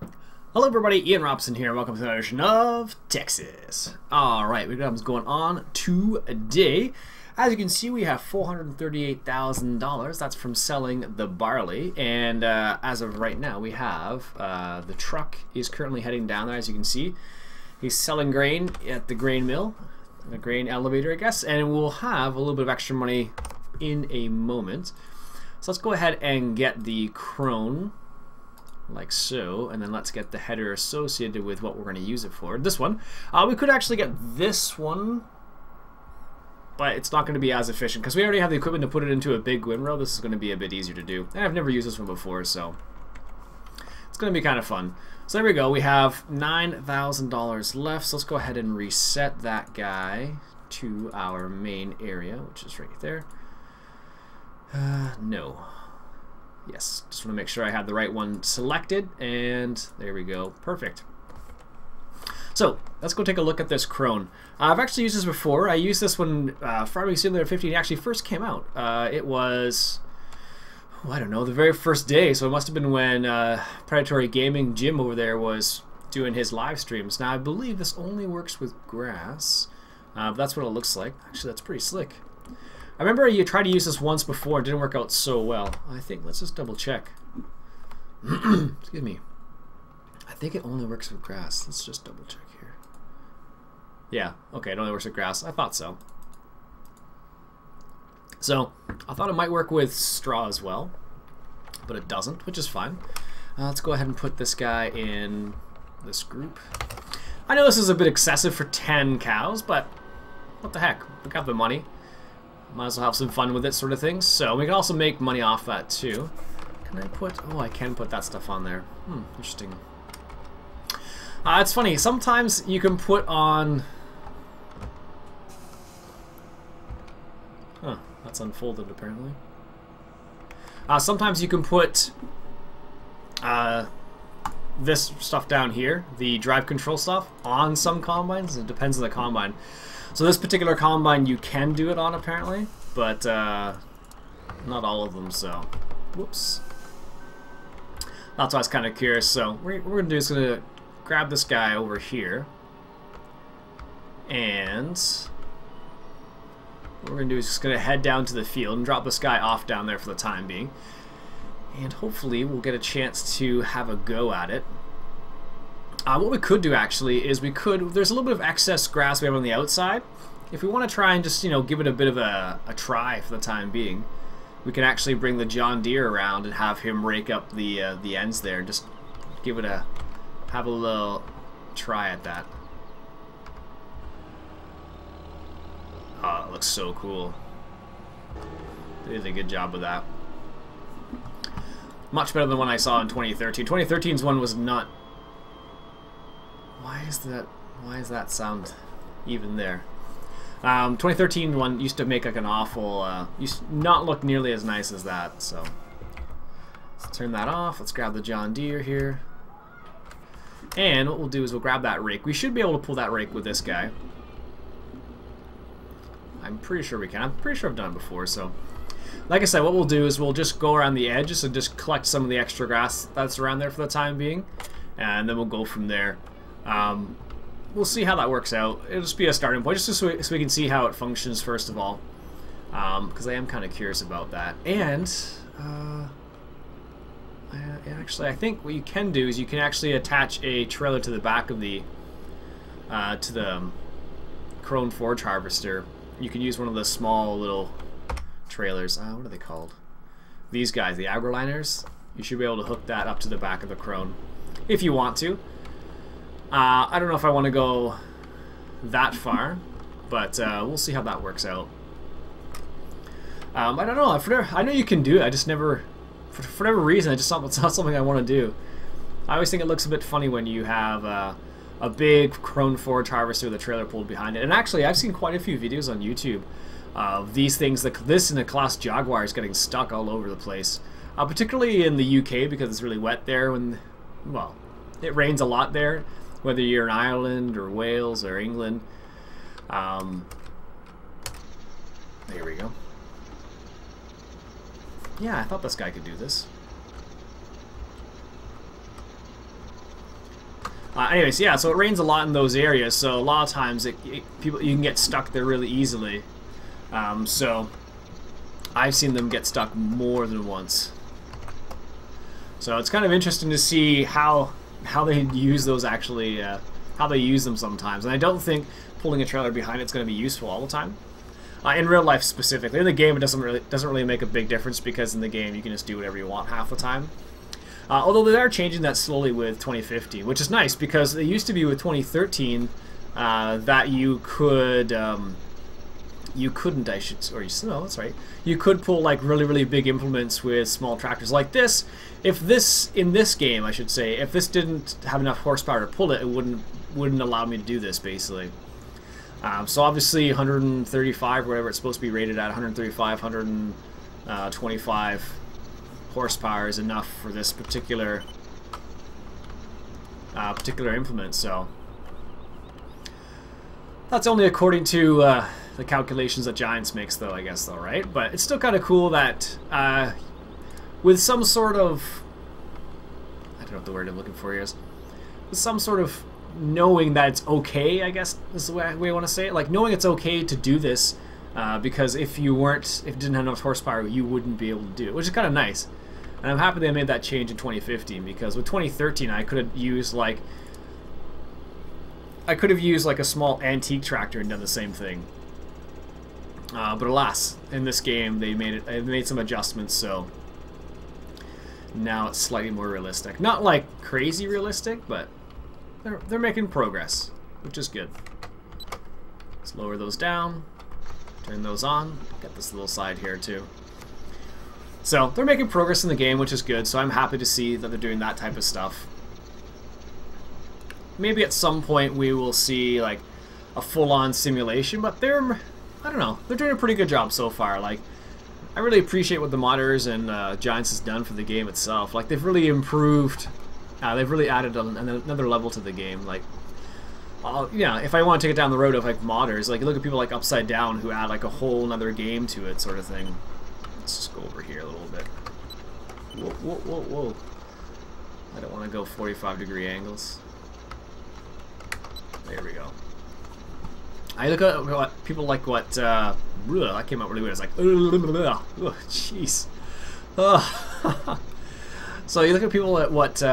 Hello everybody, Iain Robson here. Welcome to another edition of Texas. Alright, we got what's going on today. As you can see, we have $438,000. That's from selling the barley. And as of right now, we have the truck is currently heading down there, as you can see. He's selling grain at the grain mill, the grain elevator, I guess. And we'll have a little bit of extra money in a moment. So let's go ahead and get the Krone, like so, and then let's get the header associated with what we're going to use it for. This one, we could actually get this one, but it's not going to be as efficient because we already have the equipment to put it into a big windrow. This is going to be a bit easier to do, and I've never used this one before, so it's going to be kind of fun. So there we go. We have $9,000 left, so let's go ahead and reset that guy to our main area, which is right there. No. Yes, just want to make sure I have the right one selected, and there we go. Perfect. So let's go take a look at this Krone. I've actually used this before. I used this when Farming Simulator 15 actually first came out. It was, I don't know, the very first day, so it must have been when Predatory Gaming Jim over there was doing his live streams. Now I believe this only works with grass, but that's what it looks like. Actually, that's pretty slick. I remember you tried to use this once before and it didn't work out so well. I think, let's just double check. Excuse me. I think it only works with grass. Let's just double check here. Yeah, okay, it only works with grass. I thought so. So, I thought it might work with straw as well, but it doesn't, which is fine. Let's go ahead and put this guy in this group. I know this is a bit excessive for 10 cows, but what the heck? We got the money. Might as well have some fun with it, sort of thing. So we can also make money off that too. Can I put? Oh, I can put that stuff on there. Interesting. It's funny. Sometimes you can put on. Huh? That's unfolded apparently. Sometimes you can put this stuff down here, the drive control stuff, on some combines. It depends on the combine. So this particular combine you can do it on apparently, but not all of them, so whoops. That's why I was kind of curious. So what we're going to do is going to grab this guy over here, and what we're going to do is just going to head down to the field and drop this guy off down there for the time being, and hopefully we'll get a chance to have a go at it. What we could do actually is there's a little bit of excess grass we have on the outside. If we want to try and just, give it a bit of a try for the time being, we can actually bring the John Deere around and have him rake up the ends there and just have a little try at that. Oh, it looks so cool. They did a good job with that. Much better than the one I saw in 2013. 2013's one was not. Why is that sound even there? 2013 one used to make like an awful, used to not look nearly as nice as that. So let's turn that off. Let's grab the John Deere here, and what we'll do is we'll grab that rake. We should be able to pull that rake with this guy. I'm pretty sure we can. I'm pretty sure I've done it before. So, like I said, what we'll do is we'll just go around the edges and just collect some of the extra grass that's around there for the time being, and then we'll go from there. We'll see how that works out. It'll just be a starting point, just so we can see how it functions first of all, because I am kind of curious about that. And actually, I think what you can do is you can actually attach a trailer to the back of the Krone Forage Harvester. You can use one of the small little trailers. What are they called? These guys, the agroliners. You should be able to hook that up to the back of the Krone if you want to. I don't know if I want to go that far, but we'll see how that works out. I don't know. I know you can do it. I just never, for whatever reason, it's not something I want to do. I always think it looks a bit funny when you have a big Krone Forage Harvester with a trailer pulled behind it. And actually, I've seen quite a few videos on YouTube of these things, like this and the Class Jaguars, getting stuck all over the place. Particularly in the UK because it's really wet there. Well, it rains a lot there. Whether you're in Ireland or Wales or England. There we go. Yeah, I thought this guy could do this. Anyways, yeah, so it rains a lot in those areas, so a lot of times people you can get stuck there really easily. So I've seen them get stuck more than once. So it's kind of interesting to see how they use those actually, how they use them sometimes. And I don't think pulling a trailer behind it's going to be useful all the time. In real life specifically, in the game it doesn't really make a big difference, because in the game you can just do whatever you want half the time. Although they are changing that slowly with 2015, which is nice, because it used to be with 2013 that you could, you couldn't, no, that's right. You could pull like really big implements with small tractors like this. If this, in this game, I should say, if this didn't have enough horsepower to pull it, it wouldn't allow me to do this, basically. So obviously 135, whatever it's supposed to be rated at, 135, 125 horsepower is enough for this particular implement. So that's only according to the calculations that Giants makes, though, I guess, though, right? But it's still kind of cool that with some sort of, I don't know what the word I'm looking for here is, with some sort of knowing that it's okay, I guess is the way I want to say it. Like, knowing it's okay to do this, because if you didn't have enough horsepower, you wouldn't be able to do it, which is kind of nice. And I'm happy they made that change in 2015, because with 2013 I could have used like a small antique tractor and done the same thing. But alas, in this game they made some adjustments, so now it's slightly more realistic. Not like crazy realistic, but they're making progress, which is good. Let's lower those down, turn those on, get this little side here too. So they're making progress in the game, which is good, so I'm happy to see that they're doing that type of stuff. Maybe at some point we will see like a full-on simulation, but I don't know, they're doing a pretty good job so far. Like, I really appreciate what the modders and Giants has done for the game itself. Like, they've really improved, they've really added another level to the game. Like, yeah, if I want to take it down the road of like modders, like, you look at people like Upside Down who add like a whole nother game to it, sort of thing. Let's just go over here a little bit. Whoa. I don't want to go 45-degree angles. There we go. I look at what people like what, that came out really weird. It's like, jeez. So you look at people at what,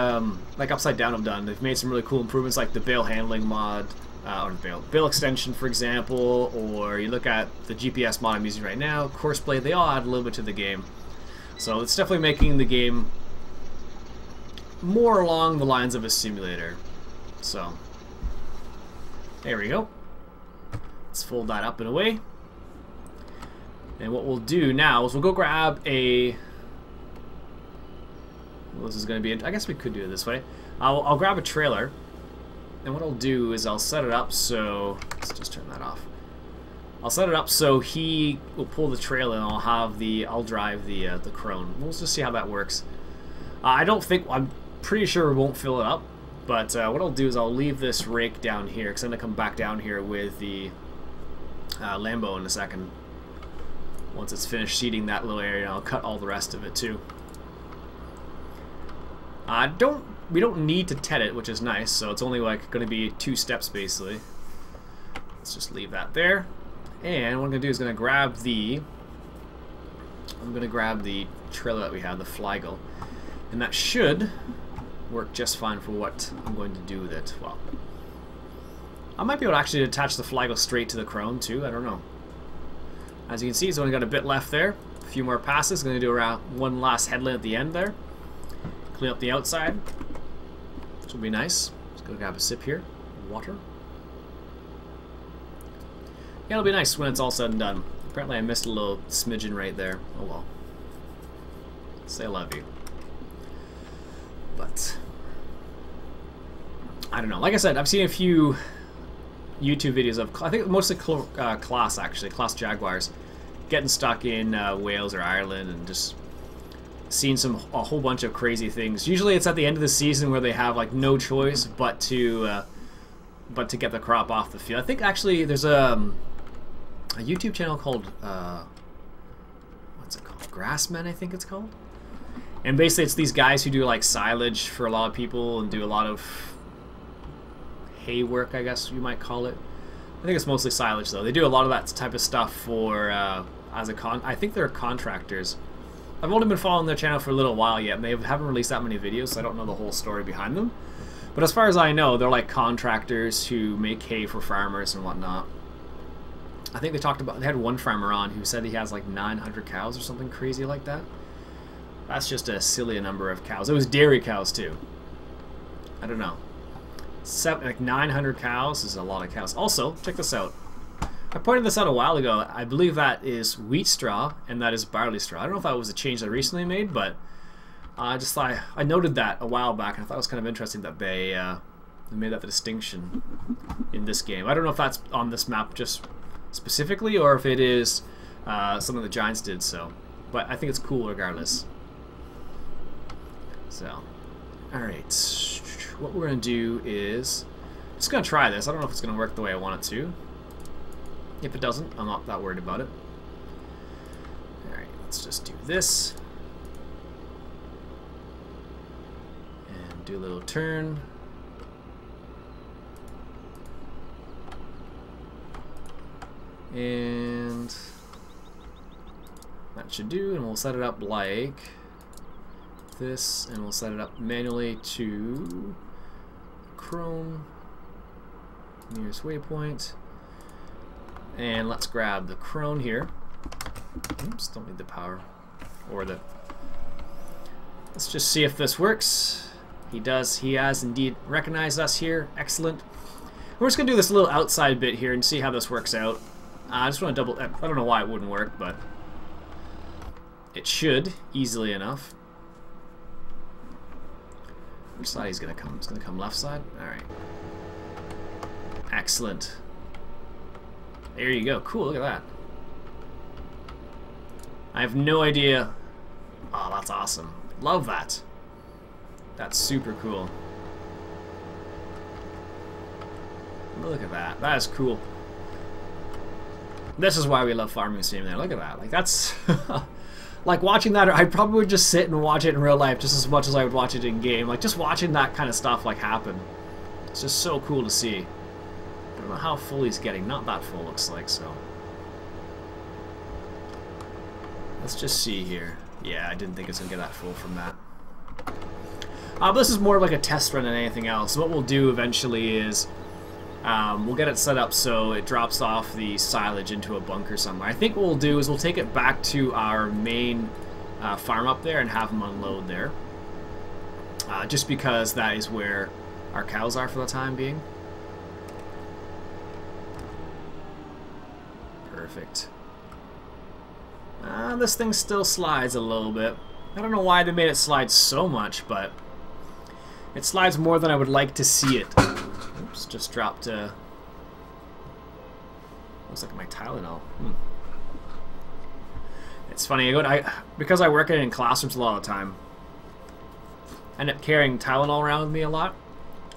like Upside Down have done. They've made some really cool improvements, like the bale handling mod, or bale extension, for example, or you look at the GPS mod I'm using right now, Courseplay. They all add a little bit to the game. So it's definitely making the game more along the lines of a simulator. So, there we go. Let's fold that up and away. And what we'll do now is we'll go grab a... Well, this is going to be... I guess we could do it this way. I'll grab a trailer. And what I'll do is I'll set it up so... Let's just turn that off. I'll set it up so he will pull the trailer and I'll drive the Krone. We'll just see how that works. I'm pretty sure we won't fill it up. But what I'll do is I'll leave this rake down here, because I'm going to come back down here with the Lambo in a second. Once it's finished seeding that little area, I'll cut all the rest of it too. We don't need to tet it, which is nice, so it's only like going to be 2 steps basically. Let's just leave that there. And what I'm going to do is I'm going to grab the trailer that we have, the Flygel. And that should work just fine for what I'm going to do with it. Well, I might be able to actually attach the Flygel straight to the Krone too, I don't know. As you can see, it's only got a bit left there. A few more passes. Going to do around one last headland at the end there. Clean up the outside, which will be nice. Just going to grab a sip here. Water. Yeah, it'll be nice when it's all said and done. Apparently I missed a little smidgen right there. Oh well. Say I love you. But I don't know. Like I said, I've seen a few YouTube videos of, I think mostly Class Jaguars, getting stuck in Wales or Ireland and just seeing a whole bunch of crazy things. Usually it's at the end of the season where they have like no choice but to get the crop off the field. I think actually there's a YouTube channel called what's it called? Grassmen, I think it's called. And basically it's these guys who do like silage for a lot of people and do a lot of hay work, I guess you might call it. I think it's mostly silage though. They do a lot of that type of stuff for I think they're contractors. I've only been following their channel for a little while yet, and they haven't released that many videos, so I don't know the whole story behind them. But as far as I know, they're like contractors who make hay for farmers and whatnot. I think they had one farmer on who said he has like 900 cows or something crazy like that. That's just a silly number of cows. It was dairy cows too. I don't know. Like 900 cows is a lot of cows. Also, check this out. I pointed this out a while ago. I believe that is wheat straw and that is barley straw. I don't know if that was a change they recently made, but I just thought I noted that a while back, and I thought it was kind of interesting that they made that the distinction in this game. I don't know if that's on this map just specifically, or if it is something the Giants did. So, but I think it's cool regardless. So, all right. What we're gonna do is just gonna try this. I don't know if it's gonna work the way I want it to. If it doesn't, I'm not that worried about it. Alright, let's just do this. And do a little turn. And that should do, and we'll set it up like this, and we'll set it up manually to Krone, nearest waypoint. And let's grab the Krone here. Oops, don't need the power. Or the... Let's just see if this works. He does. He has indeed recognized us here. Excellent. We're just going to do this little outside bit here and see how this works out. I just want to double... I don't know why it wouldn't work, but... It should, easily enough. Which side he's going to come? He's going to come left side? Alright. Excellent. There you go. Cool, look at that. I have no idea. Oh, that's awesome. Love that. That's super cool. Look at that. That is cool. This is why we love Farming Simulator. Look at that. Like, that's... like, watching that, I'd probably just sit and watch it in real life just as much as I would watch it in game. Like, just watching that kind of stuff, like, happen. It's just so cool to see. I don't know how full he's getting. Not that full, looks like, so. Let's just see here. Yeah, I didn't think it's going to get that full from that. But this is more of like a test run than anything else. So what we'll do eventually is we'll get it set up so it drops off the silage into a bunker somewhere. I think what we'll do is we'll take it back to our main farm up there and have them unload there. Just because that is where our cows are for the time being. Perfect. This thing still slides a little bit. I don't know why they made it slide so much, but it slides more than I would like to see it. Oops, just dropped looks like my Tylenol. It's funny, because I work in classrooms a lot of the time, I end up carrying Tylenol around with me a lot.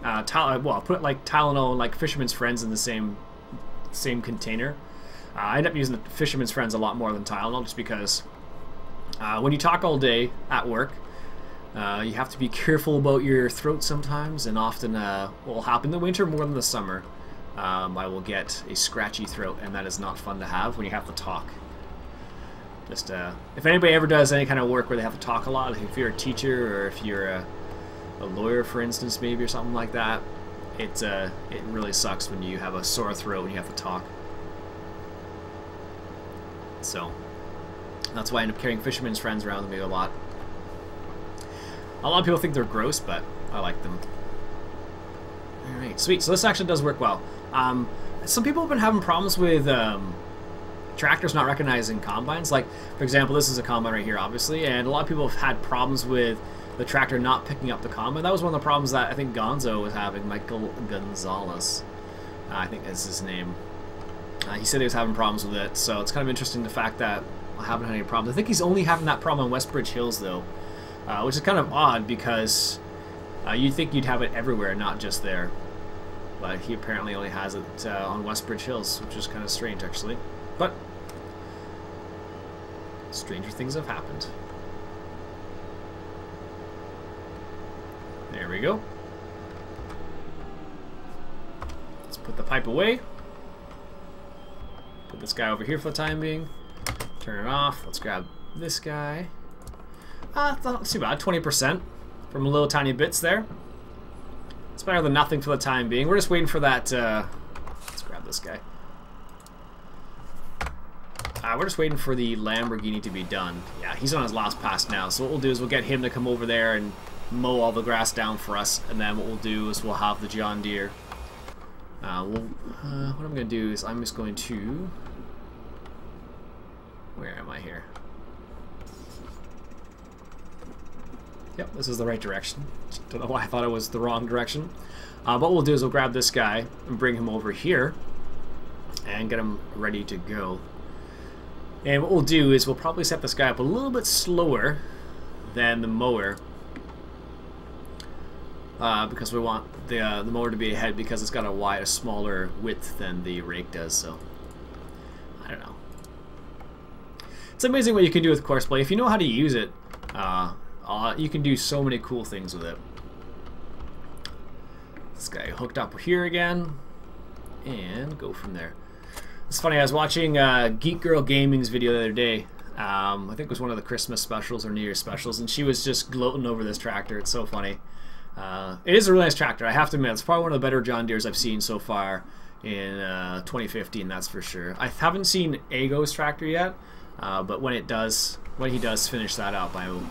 Well, I'll put like Tylenol and like Fisherman's Friends in the same container. I end up using the Fisherman's Friends a lot more than Tylenol, just because when you talk all day at work, you have to be careful about your throat sometimes, and often what will happen in the winter more than the summer, I will get a scratchy throat, and that is not fun to have when you have to talk. Just if anybody ever does any kind of work where they have to talk a lot, if you're a teacher or if you're a lawyer, for instance, maybe, or something like that, it really sucks when you have a sore throat and you have to talk. So that's why I end up carrying Fisherman's Friends around with me a lot. A lot of people think they're gross, but I like them. Alright, sweet. So this actually does work well. Some people have been having problems with tractors not recognizing combines. Like, for example, this is a combine right here, obviously, and a lot of people have had problems with the tractor not picking up the combine. That was one of the problems that I think Gonzo was having, Michael Gonzalez, I think is his name. He said he was having problems with it, so it's kind of interesting the fact that I haven't had any problems. I think he's only having that problem on Westbridge Hills, though, which is kind of odd because you'd think you'd have it everywhere, not just there. But he apparently only has it on Westbridge Hills, which is kind of strange, actually. But stranger things have happened. There we go. Put the pipe away. Put this guy over here for the time being. Turn it off. Let's grab this guy. It's not too bad. 20% from little tiny bits there. It's better than nothing for the time being. We're just waiting for that. Let's grab this guy. We're just waiting for the Lamborghini to be done. Yeah, he's on his last pass now. So what we'll do is we'll get him to come over there and mow all the grass down for us. And then what we'll do is we'll have the John Deere. What I'm going to do is I'm just going to... Where am I here? Yep, this is the right direction. Don't know why I thought it was the wrong direction. What we'll do is we'll grab this guy and bring him over here and get him ready to go. And what we'll do is we'll probably set this guy up a little bit slower than the mower because we want the mower to be ahead because it's got a smaller width than the rake does. So I don't know. It's amazing what you can do with Courseplay if you know how to use it. You can do so many cool things with it. This guy hooked up here again, and go from there. It's funny, I was watching Geek Girl Gaming's video the other day. I think it was one of the Christmas specials or New Year's specials, and she was just gloating over this tractor. It's so funny. It is a really nice tractor, I have to admit. It's probably one of the better John Deeres I've seen so far in 2015, that's for sure. I haven't seen Ago's tractor yet, but when he does finish that up, I will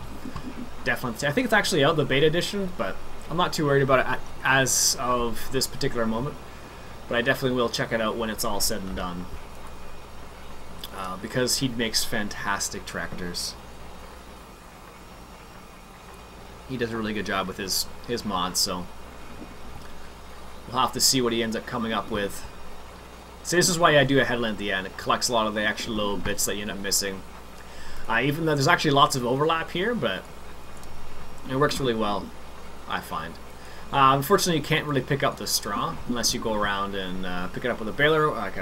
definitely... I think it's actually out, the beta edition, but I'm not too worried about it as of this particular moment. But I definitely will check it out when it's all said and done. Because he makes fantastic tractors. He does a really good job with his mods, so we'll have to see what he ends up coming up with. So this is why I do a headland at the end. It collects a lot of the extra little bits that you end up missing. Even though there's actually lots of overlap here, but it works really well, I find. Unfortunately, you can't really pick up the straw unless you go around and pick it up with a baler, like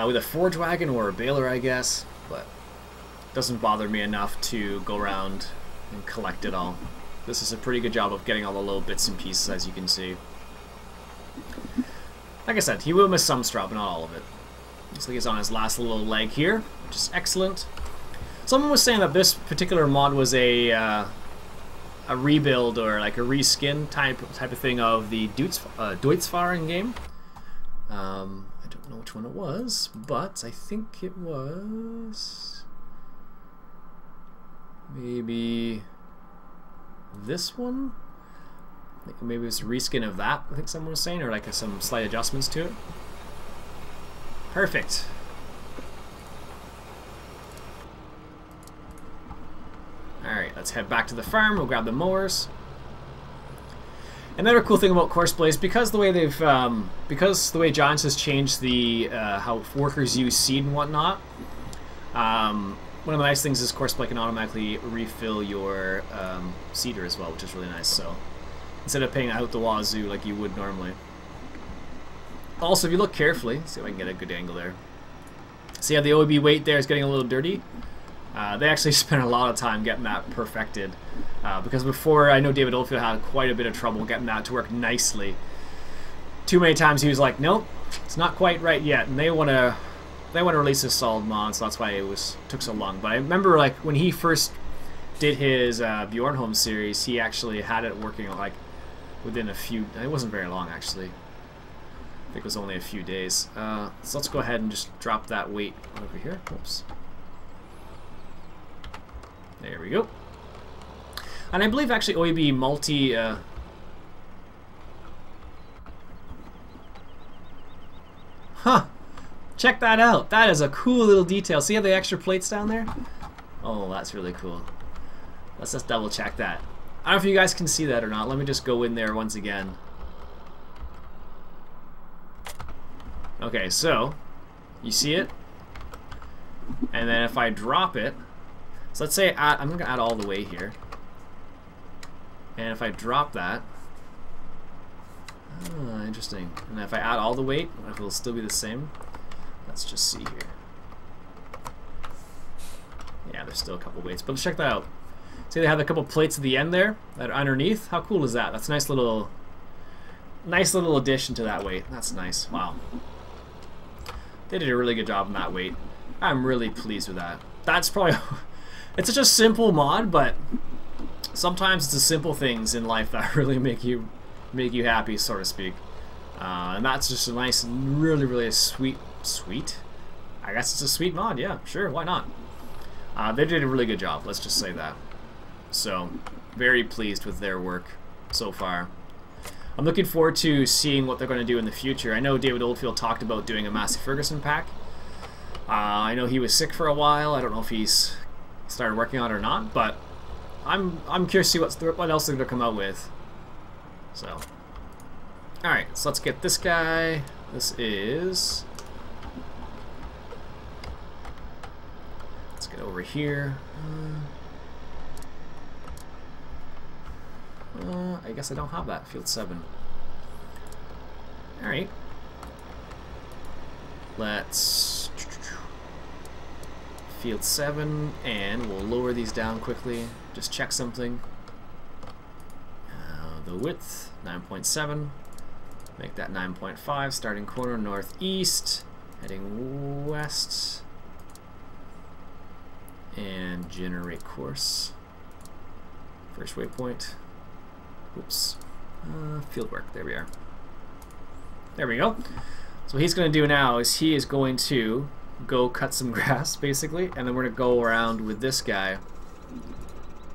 with a forage wagon or a baler, I guess. But it doesn't bother me enough to go around and collect it all. This is a pretty good job of getting all the little bits and pieces, as you can see. Like I said, he will miss some straw, but not all of it. Looks like he's on his last little leg here, which is excellent. Someone was saying that this particular mod was a rebuild or like a reskin type of thing of the Deutschfahren game. I don't know which one it was, but I think it was maybe this one. Maybe it's a reskin of that, I think someone was saying, or like some slight adjustments to it. Perfect. Alright, let's head back to the farm. We'll grab the mowers. Another cool thing about Courseplay is because the way Giants has changed the how workers use seed and whatnot. One of the nice things is Courseplay can automatically refill your seeder as well, which is really nice. So instead of paying out the wazoo like you would normally. Also, if you look carefully, see if I can get a good angle there. See how the OEB weight there is getting a little dirty? They actually spent a lot of time getting that perfected. Because before, I know David Oldfield had quite a bit of trouble getting that to work nicely. Too many times he was like, nope, it's not quite right yet. And they want to release this solid mod, so that's why it took so long. But I remember like when he first did his Bjornholm series, he actually had it working like within a few... It wasn't very long, actually. I think it was only a few days. So let's go ahead and just drop that weight over here. Oops. There we go. And I believe actually OEB multi... Huh! Check that out! That is a cool little detail. See how the extra plates down there? Oh, that's really cool. Let's just double check that. I don't know if you guys can see that or not. Let me just go in there once again. Okay, so you see it, and then if I drop it, so let's say I'm going to add all the way here, and if I drop that, interesting, and if I add all the weight, if it'll still be the same, let's just see here. Yeah, there's still a couple weights, but let's check that out. See, they have a couple plates at the end there that are underneath. How cool is that? That's a nice little nice little addition to that weight. That's nice. Wow. They did a really good job on that weight. I'm really pleased with that. That's probably... It's such a simple mod, but sometimes it's the simple things in life that really make you happy, so to speak. And that's just a nice, really sweet. I guess it's a sweet mod. Yeah, sure, why not? They did a really good job. Let's just say that. So, very pleased with their work so far. I'm looking forward to seeing what they're going to do in the future. I know David Oldfield talked about doing a Massey Ferguson pack. I know he was sick for a while. I don't know if he's started working on it or not, but I'm curious to see what else they're going to come out with. So, alright, so let's get this guy. This is... Let's get over here. I guess I don't have that. Field 7. Alright. Let's... Field 7, and we'll lower these down quickly. Just check something. The width, 9.7. Make that 9.5. Starting corner northeast. Heading west. And generate course. First waypoint. Oops. Field work. There we are. There we go. So what he's going to do now is he is going to go cut some grass, basically, and then we're going to go around with this guy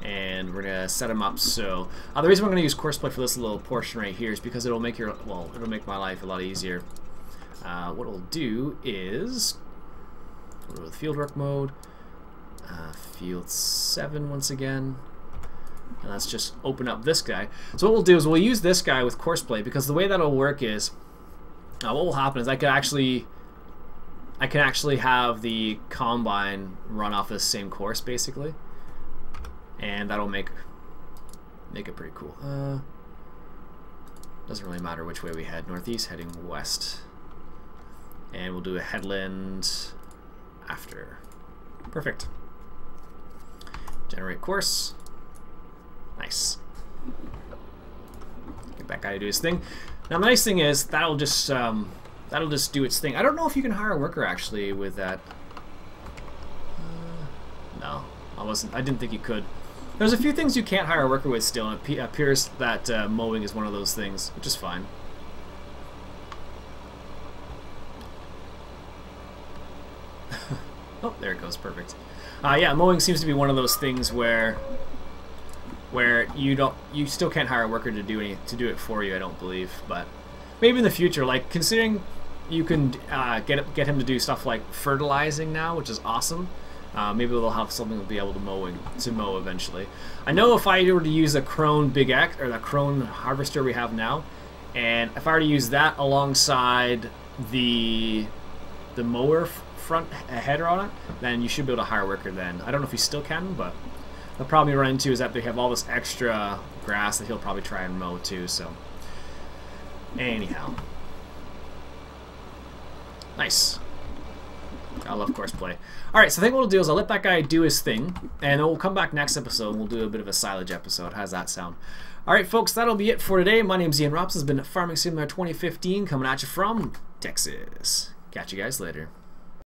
and we're going to set him up. So the reason we're going to use Courseplay for this little portion right here is because it'll make it'll make my life a lot easier. What we'll do is go to the fieldwork mode, field 7 once again. And let's just open up this guy. So what we'll do is we'll use this guy with Courseplay, because the way that'll work is, what will happen is I can actually have the combine run off the same course, basically, and that'll make it pretty cool. Doesn't really matter which way we head. Northeast, heading west, and we'll do a headland after. Perfect. Generate course. Nice. Get that guy to do his thing. Now the nice thing is that'll just do its thing. I don't know if you can hire a worker actually with that. No, I didn't think you could. There's a few things you can't hire a worker with still, and it appears that mowing is one of those things, which is fine. Oh, there it goes. Perfect. Yeah, mowing seems to be one of those things where you still can't hire a worker to do it for you, I don't believe, but maybe in the future, like considering you can get him to do stuff like fertilizing now, which is awesome. Maybe they'll have something to be able to mow eventually. I know if I were to use a Krone Big X or the Krone Harvester we have now, and if I were to use that alongside the mower front header on it, then you should be able to hire a worker then. I don't know if you still can, but the problem you run into is that they have all this extra grass that he'll probably try and mow too, so anyhow. Nice. I love Courseplay. Alright, so I think what we'll do is I'll let that guy do his thing, and then we'll come back next episode and we'll do a bit of a silage episode. How's that sound? Alright folks, that'll be it for today. My name's Iain Robson. This has been Farming Simulator 2015 coming at you from Texas. Catch you guys later.